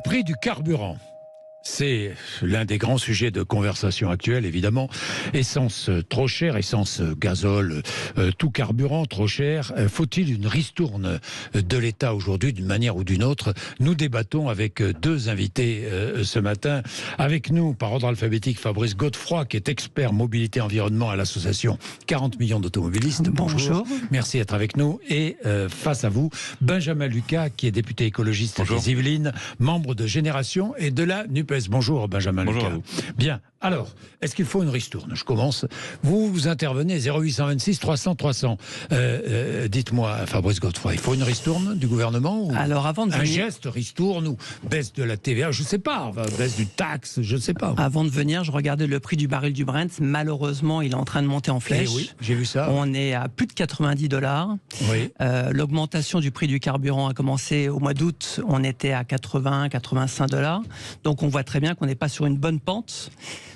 prix du carburant. C'est l'un des grands sujets de conversation actuelle, évidemment. Essence trop chère, essence gazole, tout carburant trop cher. Faut-il une ristourne de l'État aujourd'hui d'une manière ou d'une autre? Nous débattons avec deux invités ce matin. Avec nous, par ordre alphabétique, Fabrice Godefroy, qui est expert mobilité environnement à l'association 40 millions d'automobilistes. Bonjour. Merci d'être avec nous. Et face à vous, Benjamin Lucas, qui est député écologiste des Yvelines, membre de Génération et de la NUPES. Bonjour Benjamin Lucas. Bien, alors, est-ce qu'il faut une ristourne? Je commence. Vous intervenez 0826 300 300. Dites-moi, Fabrice Godefroy, il faut une ristourne du gouvernement ou alors, avant de un venir... geste ristourne ou baisse de la TVA? Je ne sais pas, baisse du taxe, je ne sais pas. Avant de venir, je regardais le prix du baril du Brent. Malheureusement, il est en train de monter en flèche. Oui, j'ai vu ça. On est à plus de 90 $. Oui. L'augmentation du prix du carburant a commencé au mois d'août. On était à 80, 85 $. Donc, on voit très bien qu'on n'est pas sur une bonne pente.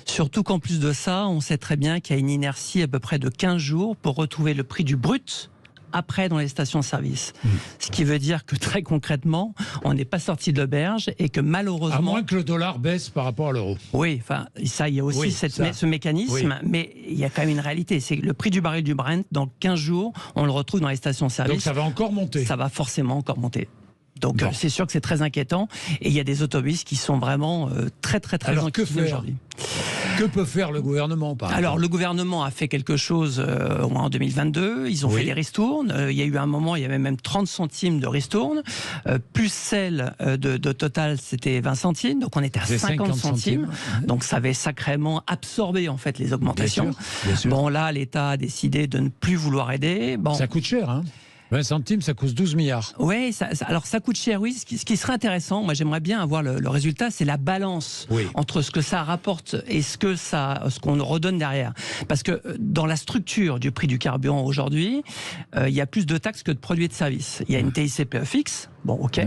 Surtout qu'en plus de ça, on sait très bien qu'il y a une inertie à peu près de 15 jours pour retrouver le prix du brut après dans les stations-service. Ce qui veut dire que très concrètement, on n'est pas sorti de l'auberge et que malheureusement... À moins que le dollar baisse par rapport à l'euro. Oui, enfin, ça, il y a aussi ce mécanisme, mais il y a quand même une réalité. C'est que le prix du baril du Brent, dans 15 jours, on le retrouve dans les stations-service. Donc ça va encore monter. Ça va forcément encore monter. Donc c'est sûr que c'est très inquiétant. Et il y a des autobus qui sont vraiment très inquiétants aujourd'hui. Que peut faire le gouvernement par exemple? Alors le gouvernement a fait quelque chose en 2022. Ils ont fait des ristournes. Il y a eu un moment, il y avait même 30 centimes de ristourne. Plus celle de Total, c'était 20 centimes. Donc on était à 50 centimes. Donc ça avait sacrément absorbé en fait les augmentations. Bien sûr. Bon là, l'État a décidé de ne plus vouloir aider. Bon. Ça coûte cher, hein? 20 centimes, ça coûte 12 milliards. Oui, alors ça coûte cher, oui. Ce qui serait intéressant, moi j'aimerais bien avoir le résultat, c'est la balance entre ce que ça rapporte et ce qu'on redonne derrière. Parce que dans la structure du prix du carburant aujourd'hui, il y a plus de taxes que de produits et de services. Il y a une TICPE fixe, bon ok,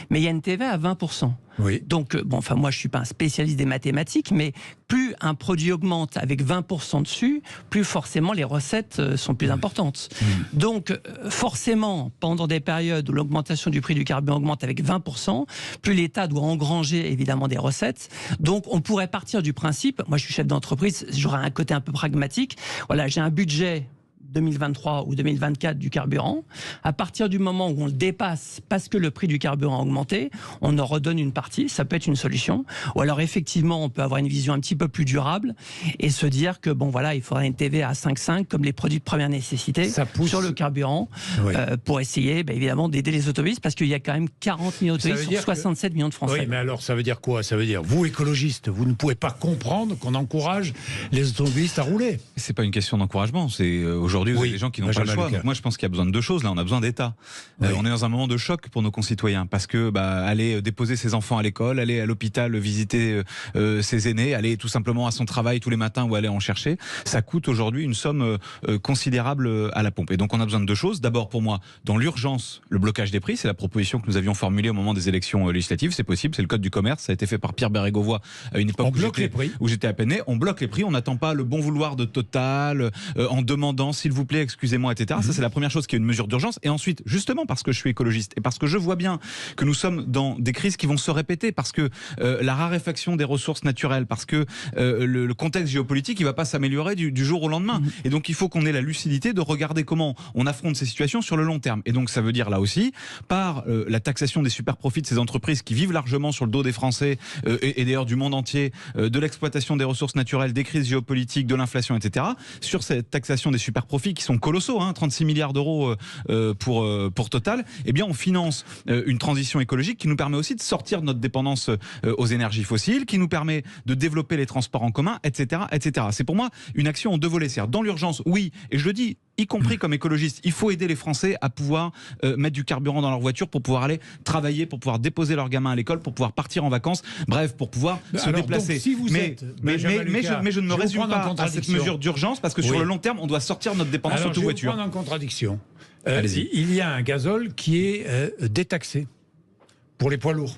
mais il y a une TVA à 20%. Oui. Donc, moi je suis pas un spécialiste des mathématiques, mais plus un produit augmente avec 20% dessus, plus forcément les recettes sont plus importantes. Donc, forcément, pendant des périodes où l'augmentation du prix du carburant augmente avec 20%, plus l'État doit engranger évidemment des recettes. Donc, on pourrait partir du principe, moi je suis chef d'entreprise, j'aurais un côté un peu pragmatique. Voilà, j'ai un budget 2023 ou 2024 du carburant. À partir du moment où on le dépasse parce que le prix du carburant a augmenté, on en redonne une partie, ça peut être une solution. Ou alors effectivement, on peut avoir une vision un petit peu plus durable et se dire que il faudrait une TVA à 5,5 comme les produits de première nécessité sur le carburant pour essayer évidemment d'aider les automobilistes parce qu'il y a quand même 40 millions d'automobilistes sur 67 millions de Français. Oui, mais alors ça veut dire quoi? Ça veut dire, vous écologistes, vous ne pouvez pas comprendre qu'on encourage les automobilistes à rouler. C'est pas une question d'encouragement, c'est aujourd'hui vous avez des gens qui n'ont pas le choix. Donc moi je pense qu'il y a besoin de deux choses. Là on a besoin d'État. On est dans un moment de choc pour nos concitoyens parce que aller déposer ses enfants à l'école, aller à l'hôpital visiter ses aînés, aller tout simplement à son travail tous les matins ou aller en chercher, ça coûte aujourd'hui une somme considérable à la pompe. Et donc on a besoin de deux choses. D'abord pour moi, dans l'urgence, le blocage des prix, c'est la proposition que nous avions formulée au moment des élections législatives. C'est possible, c'est le code du commerce, ça a été fait par Pierre Bérégovoy à une époque où j'étais à peine né. On bloque les prix, on n'attend pas le bon vouloir de Total en demandant s'il vous plaît, excusez-moi, etc. Ça, c'est la première chose qui est une mesure d'urgence. Et ensuite, justement, parce que je suis écologiste et parce que je vois bien que nous sommes dans des crises qui vont se répéter, parce que la raréfaction des ressources naturelles, parce que le contexte géopolitique, il va pas s'améliorer du jour au lendemain. Et donc, il faut qu'on ait la lucidité de regarder comment on affronte ces situations sur le long terme. Et donc, ça veut dire là aussi, par la taxation des super profits de ces entreprises qui vivent largement sur le dos des Français et d'ailleurs du monde entier, de l'exploitation des ressources naturelles, des crises géopolitiques, de l'inflation, etc. Sur cette taxation des super profits qui sont colossaux, 36 milliards d'euros pour Total, eh bien on finance une transition écologique qui nous permet aussi de sortir de notre dépendance aux énergies fossiles, qui nous permet de développer les transports en commun, etc. etc. C'est pour moi une action en deux volets. C'est-à-dire dans l'urgence, oui, et je le dis, y compris comme écologiste, il faut aider les Français à pouvoir mettre du carburant dans leur voiture pour pouvoir aller travailler, pour pouvoir déposer leurs gamins à l'école, pour pouvoir partir en vacances, bref, pour pouvoir se déplacer. Donc, si vous mais je ne me résume pas à cette mesure d'urgence parce que sur le long terme, on doit sortir de notre dépendance sur toute voiture. Je vais vous prendre en contradiction. Il y a un gazole qui est détaxé pour les poids lourds.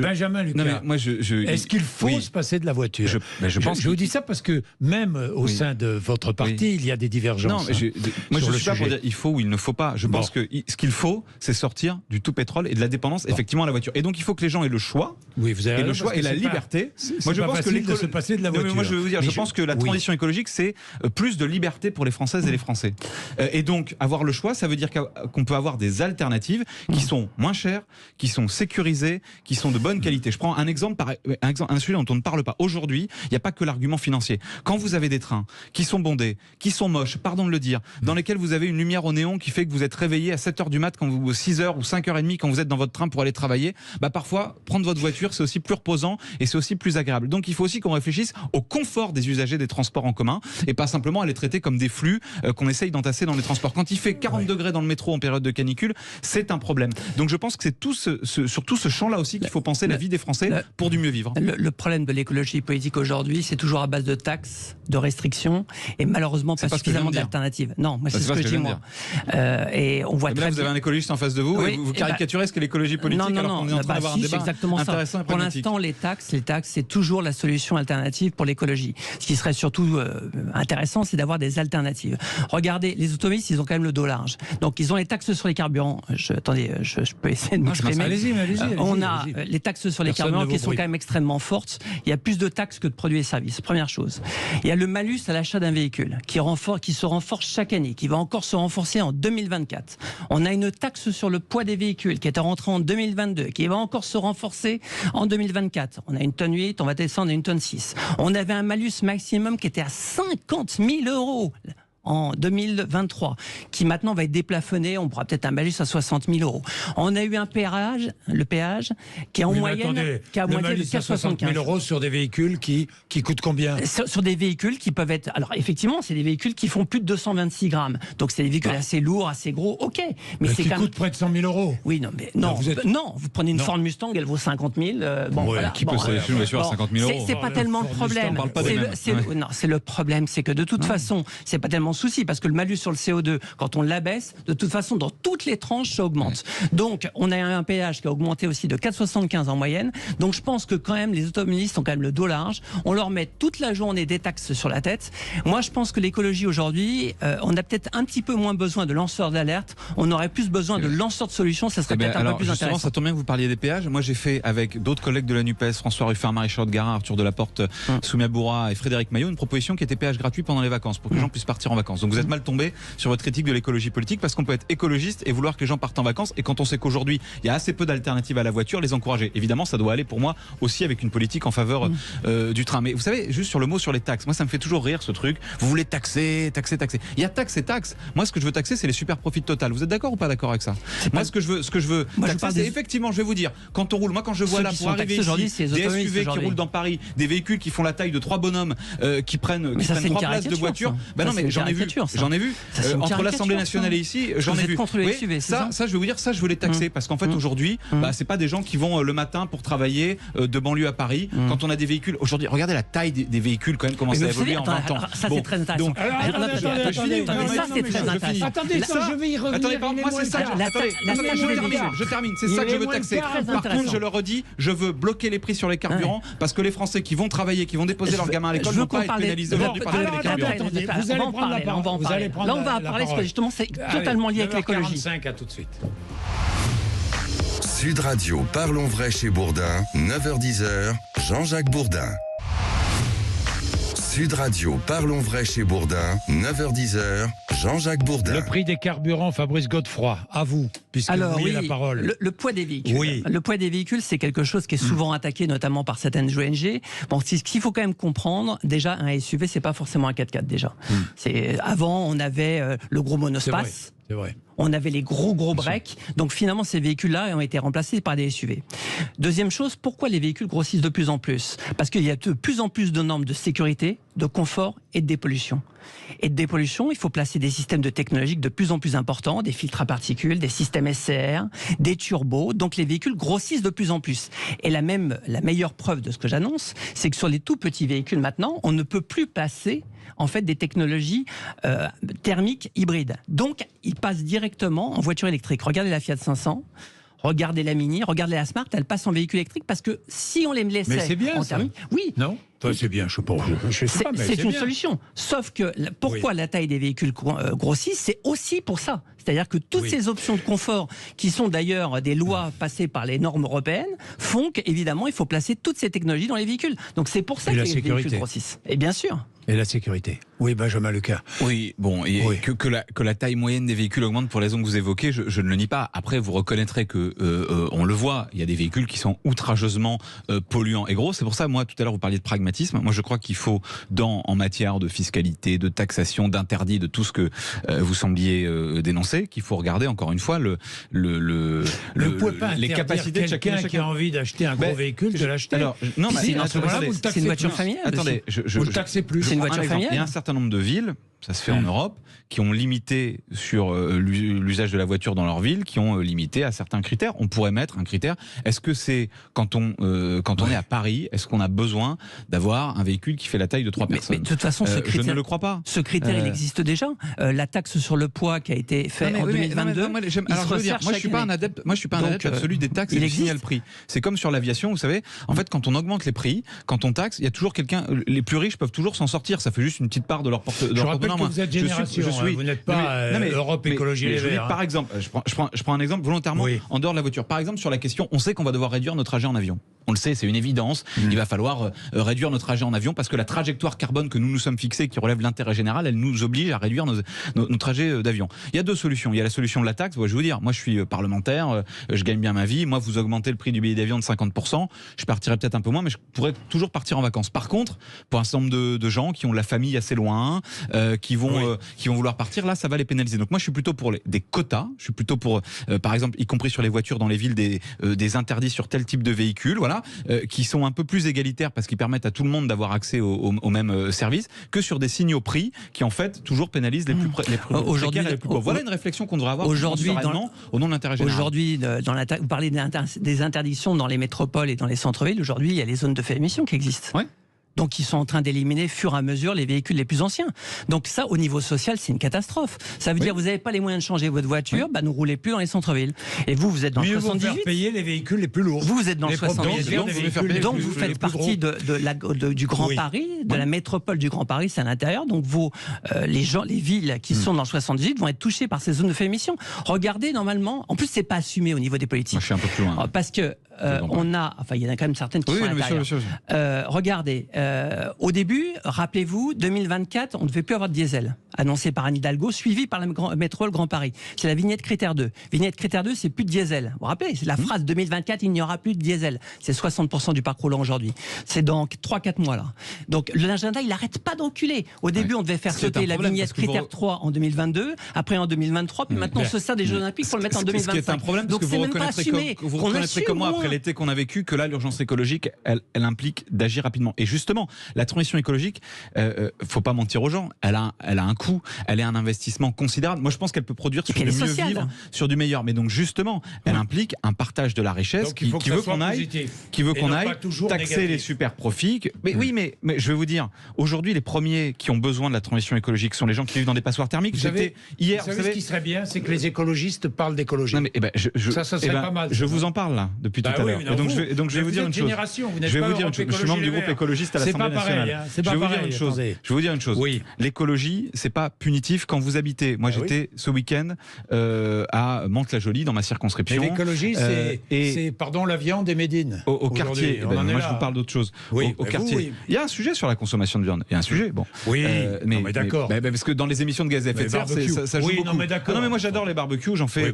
Benjamin Lucas, est-ce qu'il faut se passer de la voiture? Je vous dis ça parce que même au sein de votre parti, il y a des divergences. Non, moi je ne suis pas pour dire il faut ou il ne faut pas. Je pense que ce qu'il faut, c'est sortir du tout pétrole et de la dépendance effectivement à la voiture. Et donc il faut que les gens aient le choix, et le choix et la liberté. Moi je pense que de se passer de la voiture. Moi je vais vous dire, je pense que la transition écologique, c'est plus de liberté pour les Françaises et les Français. Et donc avoir le choix, ça veut dire qu'on peut avoir des alternatives qui sont moins chères, qui sont sécurisées, qui sont de bonne qualité. Je prends un exemple, un sujet dont on ne parle pas. Aujourd'hui, il n'y a pas que l'argument financier. Quand vous avez des trains qui sont bondés, qui sont moches, pardon de le dire, dans lesquels vous avez une lumière au néon qui fait que vous êtes réveillé à 7h du mat, quand vous 6h ou 5h30 quand vous êtes dans votre train pour aller travailler, parfois prendre votre voiture c'est aussi plus reposant et c'est aussi plus agréable. Donc il faut aussi qu'on réfléchisse au confort des usagers des transports en commun et pas simplement à les traiter comme des flux qu'on essaye d'entasser dans les transports. Quand il fait 40 degrés dans le métro en période de canicule, c'est un problème. Donc je pense que c'est sur tout ce champ-là aussi qu'il faut penser la vie des Français pour du mieux vivre. Le problème de l'écologie politique aujourd'hui, c'est toujours à base de taxes, de restrictions et malheureusement pas suffisamment d'alternatives. Non, moi c'est ce que je dis moi. Et on voit très bien. Vous avez un écologiste en face de vous et vous caricaturez ce qu'est l'écologie politique alors qu'on est en train d'avoir un débat intéressant et pragmatique. Pour l'instant, les taxes, c'est toujours la solution alternative pour l'écologie. Ce qui serait surtout intéressant, c'est d'avoir des alternatives. Regardez, les automobilistes, ils ont quand même le dos large. Donc ils ont les taxes sur les carburants. Attendez, je peux essayer de m'exprimer. Allez-y. On a les taxes sur les carburants qui sont quand même extrêmement fortes. Il y a plus de taxes que de produits et services. Première chose. Il y a le malus à l'achat d'un véhicule qui se renforce chaque année, qui va encore se renforcer en 2024. On a une taxe sur le poids des véhicules qui était rentrée en 2022, qui va encore se renforcer en 2024. On a une tonne 8, on va descendre à une tonne 6. On avait un malus maximum qui était à 50 000 € en 2023, qui maintenant va être déplafonné, on pourra peut-être un malus à 60 000 €. On a eu un péage, le péage, qui est en moyenne de 4,75 000 € sur des véhicules qui coûtent combien? Sur des véhicules qui peuvent être... Alors effectivement, c'est des véhicules qui font plus de 226 grammes. Donc c'est des véhicules assez lourds, assez gros, ok. Mais c'est qui coûtent près de 100 000 €. Oui, non, vous prenez une Ford Mustang, elle vaut 50 000. Qui peut s'acheter une voiture à 50 000 €? C'est pas tellement le problème. C'est le problème, c'est que de toute façon, c'est pas tellement souci, parce que le malus sur le CO2, quand on l'abaisse, de toute façon, dans toutes les tranches, ça augmente. Donc, on a un péage qui a augmenté aussi de 4,75 en moyenne. Donc, je pense que quand même, les automobilistes ont quand même le dos large. On leur met toute la journée des taxes sur la tête. Moi, je pense que l'écologie aujourd'hui, on a peut-être un petit peu moins besoin de lanceurs d'alerte. On aurait plus besoin de lanceurs de solutions. Ça serait peut-être un peu plus intéressant. Ça tombe bien que vous parliez des péages. Moi, j'ai fait avec d'autres collègues de la NUPES, François Ruffin, Marie-Charlotte Garin, Arthur Delaporte, Soumia Bourra et Frédéric Maillot, une proposition qui était péage gratuit pendant les vacances pour que les gens puissent partir en vacances. Donc, vous êtes mal tombé sur votre critique de l'écologie politique parce qu'on peut être écologiste et vouloir que les gens partent en vacances, et quand on sait qu'aujourd'hui il y a assez peu d'alternatives à la voiture, les encourager. Évidemment, ça doit aller pour moi aussi avec une politique en faveur du train. Mais vous savez, juste sur le mot sur les taxes, moi ça me fait toujours rire ce truc. Vous voulez taxer. Il y a taxes et taxes. Moi, ce que je veux taxer, c'est les super profits Total. Vous êtes d'accord ou pas d'accord avec ça? Moi, ce que je veux taxer, c'est effectivement, je vais vous dire, quand on roule, moi quand je vois là pour arriver ici, des SUV qui roulent dans Paris, des véhicules qui font la taille de 3 bonhommes qui prennent 3 places de voiture. Non, mais j'en ai vu. Entre l'Assemblée nationale et ici, j'en ai vu. Ça, je vais vous dire, ça, je veux les taxer parce qu'en fait, aujourd'hui, c'est pas des gens qui vont le matin pour travailler de banlieue à Paris. Quand on a des véhicules, aujourd'hui, regardez la taille des véhicules quand même, comment ça a évolué en 20 ans. Ça, c'est très intéressant. Attendez, je vais y revenir. Moi, c'est ça. Je termine. C'est ça que je veux taxer. Par contre, je le redis, je veux bloquer les prix sur les carburants parce que les Français qui vont travailler, qui vont déposer leurs gamins à l'école, ne vont pas être pénalisés aujourd'hui par les carburants. Vous allez prendre la parole. Là, on va parler parce que justement, c'est totalement lié avec l'écologie. 9h45, à tout de suite. Sud Radio, parlons vrai chez Bourdin, 9h-10h, Jean-Jacques Bourdin. Sud Radio, parlons vrai chez Bourdin, 9h-10h, Jean-Jacques Bourdin. Le prix des carburants, Fabrice Godefroy, à vous, puisque vous avez la parole. Le poids des véhicules. Oui. Le poids des véhicules, c'est quelque chose qui est souvent attaqué, notamment par certaines ONG. Bon, ce qu'il faut quand même comprendre, déjà, un SUV, c'est pas forcément un 4x4 déjà. Avant, on avait le gros monospace. C'est vrai. On avait les gros breaks. Donc finalement, ces véhicules-là ont été remplacés par des SUV. Deuxième chose, pourquoi les véhicules grossissent de plus en plus? Parce qu'il y a de plus en plus de normes de sécurité, de confort et de dépollution. Et de dépollution, il faut placer des systèmes de technologiques de plus en plus importants, des filtres à particules, des systèmes SCR, des turbos. Donc les véhicules grossissent de plus en plus. Et la meilleure preuve de ce que j'annonce, c'est que sur les tout petits véhicules maintenant, on ne peut plus passer en fait des technologies thermiques hybrides. Donc ils passent directement en voiture électrique. Regardez la Fiat 500. Regardez la Mini, regardez la Smart, elle passe en véhicule électrique parce que si on les laissait bien, en thermique, oui. Non, c'est bien, je sais pas. C'est une solution. Sauf que pourquoi la taille des véhicules grossit, c'est aussi pour ça. C'est-à-dire que toutes ces options de confort, qui sont d'ailleurs des lois passées par les normes européennes, font qu'évidemment, il faut placer toutes ces technologies dans les véhicules. Donc c'est pour ça que les véhicules grossissent. Et bien sûr. Et la sécurité. Oui, Benjamin Lecas. Oui, bon, que la taille moyenne des véhicules augmente pour les raisons que vous évoquez, je ne le nie pas. Après, vous reconnaîtrez que, on le voit, il y a des véhicules qui sont outrageusement polluants et gros. C'est pour ça, moi, tout à l'heure, vous parliez de pragmatisme. Moi, je crois qu'il faut, en matière de fiscalité, de taxation, d'interdit, de tout ce que vous sembliez dénoncer, qu'il faut regarder, encore une fois, les capacités de chacun qui a envie d'acheter un gros véhicule, de l'acheter. Alors, non, c'est une voiture familiale. Attendez, vous le taxez plus. C'est une voiture familiale. Il y a un certain nombre de villes, ça se fait en Europe, qui ont limité sur l'usage de la voiture dans leur ville, qui ont limité à certains critères. On pourrait mettre un critère. Est-ce que c'est quand on est à Paris, est-ce qu'on a besoin d'avoir un véhicule qui fait la taille de 3 personnes? Mais de toute façon, ce critère, je ne le crois pas. Ce critère, il existe déjà. La taxe sur le poids qui a été faite en 2022. Moi, je suis pas un adepte. Moi, je suis pas un adepte absolu des taxes et du signal prix. C'est comme sur l'aviation, vous savez. En fait, quand on augmente les prix, quand on taxe, il y a toujours quelqu'un. Les plus riches peuvent toujours s'en sortir. Ça fait juste une petite part de leur portefeuille. Je rappelle que vous êtes génération. Vous n'êtes pas Europe Écologie Les Verts. Par exemple, je prends un exemple volontairement en dehors de la voiture. Par exemple, sur la question, on sait qu'on va devoir réduire nos trajets en avion. On le sait, c'est une évidence. Il va falloir réduire nos trajets en avion parce que la trajectoire carbone que nous nous sommes fixée, qui relève de l'intérêt général, elle nous oblige à réduire nos trajets d'avion. Il y a deux solutions. Il y a la solution de la taxe. Moi, je vais vous dire, moi je suis parlementaire, je gagne bien ma vie. Moi, vous augmentez le prix du billet d'avion de 50%, je partirai peut-être un peu moins, mais je pourrais toujours partir en vacances. Par contre, pour un certain nombre de gens qui ont la famille assez loin, qui vont vouloir partir, là, ça va les pénaliser. Donc moi, je suis plutôt pour des quotas. Je suis plutôt pour, par exemple, y compris sur les voitures dans les villes, des interdits sur tel type de véhicule, voilà, qui sont un peu plus égalitaires parce qu'ils permettent à tout le monde d'avoir accès au même service, que sur des signaux prix qui en fait toujours pénalisent les plus précaires et les plus pauvres. Voilà une réflexion qu'on devrait avoir aujourd'hui au nom de l'intérêt général. Aujourd'hui, vous parlez des interdictions dans les métropoles et dans les centres-villes. Aujourd'hui, il y a les zones de faible émission qui existent. Ouais. Donc, ils sont en train d'éliminer, fur et à mesure, les véhicules les plus anciens. Donc, ça, au niveau social, c'est une catastrophe. Ça veut dire, vous n'avez pas les moyens de changer votre voiture, ne roulez plus dans les centres-villes. Et vous êtes dans le 78. Vous faire payer les véhicules les plus lourds. Vous êtes dans le 78. Donc, vous faites partie du Grand Paris, de la métropole du Grand Paris, c'est à l'intérieur. Donc, les villes qui sont dans le 78 vont être touchées par ces zones de faible émission. Regardez, normalement, en plus, c'est pas assumé au niveau des politiques. Moi, je suis un peu plus loin. Parce que, il y en a quand même certaines qui sont à l'intérieur. Regardez, au début, rappelez-vous, 2024, on ne devait plus avoir de diesel, annoncé par Anne Hidalgo, suivi par la métropole Grand Paris. C'est la vignette critère 2. Vignette critère 2, c'est plus de diesel. Vous vous rappelez, c'est la phrase 2024, il n'y aura plus de diesel. C'est 60% du parc roulant aujourd'hui. C'est dans 3-4 mois là. Donc l'agenda, il n'arrête pas d'enculer. Au début, on devait faire sauter la vignette critère 3 en 2022, après en 2023, puis maintenant on se sert des Jeux Olympiques pour le mettre en 2025. Ce qui est un problème, parce que vous reconnaîtrez comme moi, après l'été qu'on a vécu, que là, l'urgence écologique, elle implique d'agir rapidement. Et justement, la transition écologique, faut pas mentir aux gens, elle a un coût, elle est un investissement considérable. Moi, je pense qu'elle peut produire sur du mieux vivre, sur du meilleur. Mais donc, justement, elle implique un partage de la richesse qui veut qu'on aille taxer les super profits. Mais oui, mais je vais vous dire, aujourd'hui, les premiers qui ont besoin de la transition écologique sont les gens qui vivent dans des passoires thermiques. Vous savez, ce qui serait bien, c'est que les écologistes parlent d'écologie. Ça serait pas mal. Je vous en parle là depuis tout à l'heure. Donc, je vais vous dire une chose. Je suis membre du groupe écologiste à l'Assemblée nationale. Je vais vous dire une chose. Oui. L'écologie, c'est pas punitif quand vous habitez. Moi, j'étais ce week-end à Mantes-la-Jolie, dans ma circonscription. Et l'écologie, c'est la viande et Médine. Au quartier. Moi, je vous parle d'autre chose. Au quartier. Il y a un sujet sur la consommation de viande. Il y a un sujet. Bon. Oui. Mais d'accord. Parce que dans les émissions de gaz à effet de serre, ça joue beaucoup. Non, mais moi, j'adore les barbecues. J'en fais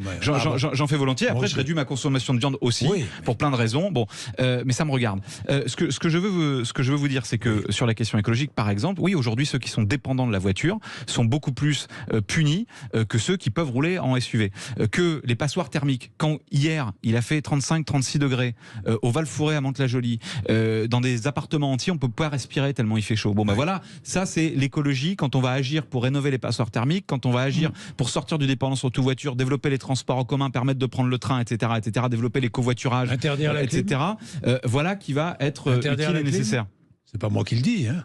volontiers. Après, je réduis ma consommation de viande aussi pour plein de raisons. Bon, mais ça me regarde. Ce que je veux vous dire, c'est que sur la question écologique, par exemple, oui, aujourd'hui, ceux qui sont dépendants de la voiture sont beaucoup plus punis que ceux qui peuvent rouler en SUV. Que les passoires thermiques, quand hier, il a fait 35-36 degrés au Val-Fouré à Mantes-la-Jolie, dans des appartements entiers, on peut pas respirer tellement il fait chaud. Bon, voilà, ça c'est l'écologie quand on va agir pour rénover les passoires thermiques, quand on va agir pour sortir du dépendance auto-voiture, développer les transports en commun, permettre de prendre le train, etc., développer les covoiturages, etc. Voilà qui va être utile et nécessaire. C'est pas moi qui le dis, hein.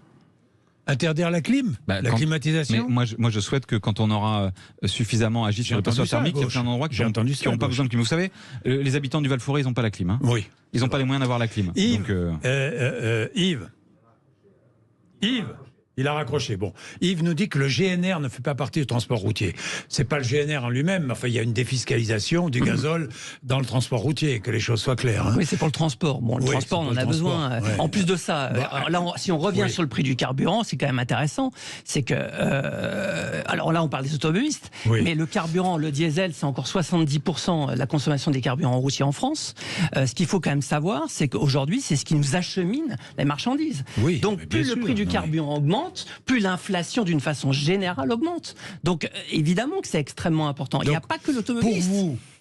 Interdire la clim, la climatisation. Mais moi, je souhaite que quand on aura suffisamment agi sur le passoire thermique, il y a plein d'endroits qui n'ont pas besoin de clim. Vous savez, les habitants du Val-Forêt, ils n'ont pas la clim. Hein. Oui. Ils n'ont pas les moyens d'avoir la clim. Yves, donc, Yves, il a raccroché. Bon, Yves nous dit que le GNR ne fait pas partie du transport routier. C'est pas le GNR en lui-même, mais enfin, il y a une défiscalisation du gazole dans le transport routier, que les choses soient claires. Hein. Oui, c'est pour le transport. Bon, le transport, on en a besoin. Ouais. En plus de ça, là, si on revient sur le prix du carburant, c'est quand même intéressant. C'est que, alors là, on parle des automobilistes, mais le carburant, le diesel, c'est encore 70% la consommation des carburants routiers en France. Ce qu'il faut quand même savoir, c'est qu'aujourd'hui, c'est ce qui nous achemine les marchandises. Oui, donc, plus le prix du carburant augmente, plus l'inflation d'une façon générale augmente. Donc évidemment que c'est extrêmement important. Il n'y a pas que l'automobiliste.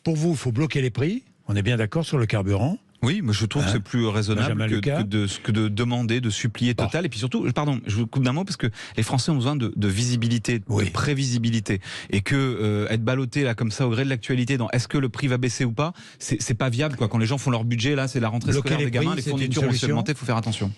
Pour vous, il faut bloquer les prix. On est bien d'accord sur le carburant. Oui, mais je trouve que c'est plus raisonnable que de demander, de supplier Total. Et puis surtout, pardon, je vous coupe d'un mot parce que les Français ont besoin de visibilité, de prévisibilité. Et que être ballotté là comme ça au gré de l'actualité dans est-ce que le prix va baisser ou pas, c'est pas viable quoi. Quand les gens font leur budget, là, c'est la rentrée scolaire des gamins, les fournitures vont augmenter, il faut faire attention.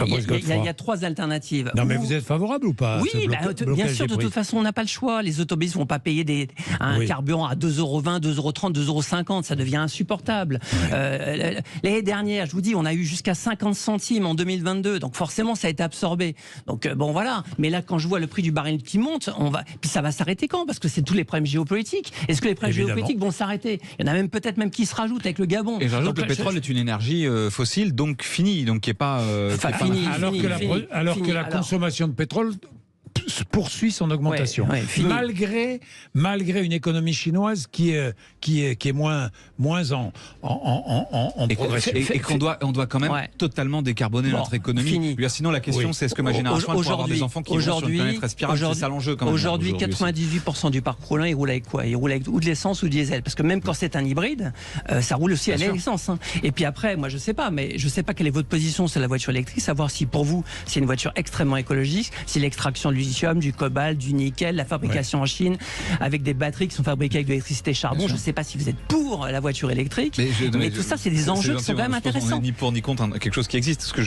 Il y a 3 alternatives. Non, mais vous êtes favorable ou pas? Oui, bien sûr, de toute façon, on n'a pas le choix. Les automobilistes ne vont pas payer un carburant à 2,20 €, 2,30 €, 2,50 €. Ça devient insupportable. L'année dernière, je vous dis, on a eu jusqu'à 50 centimes en 2022. Donc forcément, ça a été absorbé. Donc bon, voilà. Mais là, quand je vois le prix du baril qui monte, puis ça va s'arrêter quand? Parce que c'est tous les problèmes géopolitiques. Est-ce que les problèmes géopolitiques vont s'arrêter? Il y en a même peut-être qui se rajoutent avec le Gabon. Et j'ajoute que le pétrole est une énergie fossile, donc finie, donc qui n'est pas... alors que la consommation de pétrole poursuit son augmentation, malgré une économie chinoise qui est moins en progression. Et qu'on doit quand même totalement décarboner notre économie. Sinon, la question, c'est est-ce que ma génération pourra avoir des enfants qui vont sur une planète respirable? C'est ça l'enjeu quand même. Aujourd'hui, 98% du parc roulant, il roule avec quoi? Il roule avec ou de l'essence ou du diesel. Parce que même quand c'est un hybride, ça roule aussi à l'essence. Hein. Et puis après, moi je sais pas quelle est votre position sur la voiture électrique, savoir si pour vous, c'est une voiture extrêmement écologique, si l'extraction du lithium, du cobalt, du nickel, la fabrication en Chine, avec des batteries qui sont fabriquées avec de l'électricité charbon. Je ne sais pas si vous êtes pour la voiture électrique, mais tout ça, c'est des enjeux qui sont quand même intéressants. On n'est ni pour ni contre quelque chose qui existe. Ce que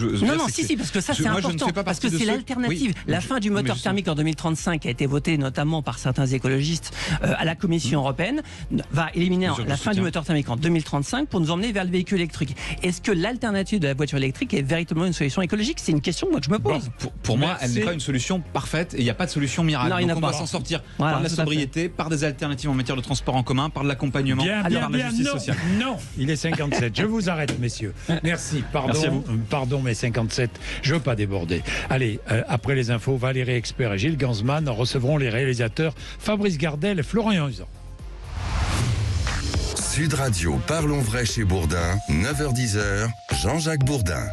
parce que ça, c'est important. Parce que c'est l'alternative. La fin du moteur thermique en 2035 a été votée notamment par certains écologistes à la Commission européenne, va éliminer la fin du moteur thermique en 2035 pour nous emmener vers le véhicule électrique. Est-ce que l'alternative de la voiture électrique est véritablement une solution écologique? C'est une question que je me pose. Pour moi, elle n'est pas une solution parfaite et il n'y a pas de solution miracle. Donc on va s'en sortir par la sobriété, par des alternatives en matière de transport en commun, par de l'accompagnement, par la justice sociale. Non, il est 57. Je vous arrête, messieurs. Merci. Pardon, mais 57. Je ne veux pas déborder. Allez, après les infos, Valérie Expert et Gilles Gansman recevront les réalisateurs Fabrice Gardel et Florian Huzan. Sud Radio, parlons vrai chez Bourdin, 9h-10h, Jean-Jacques Bourdin.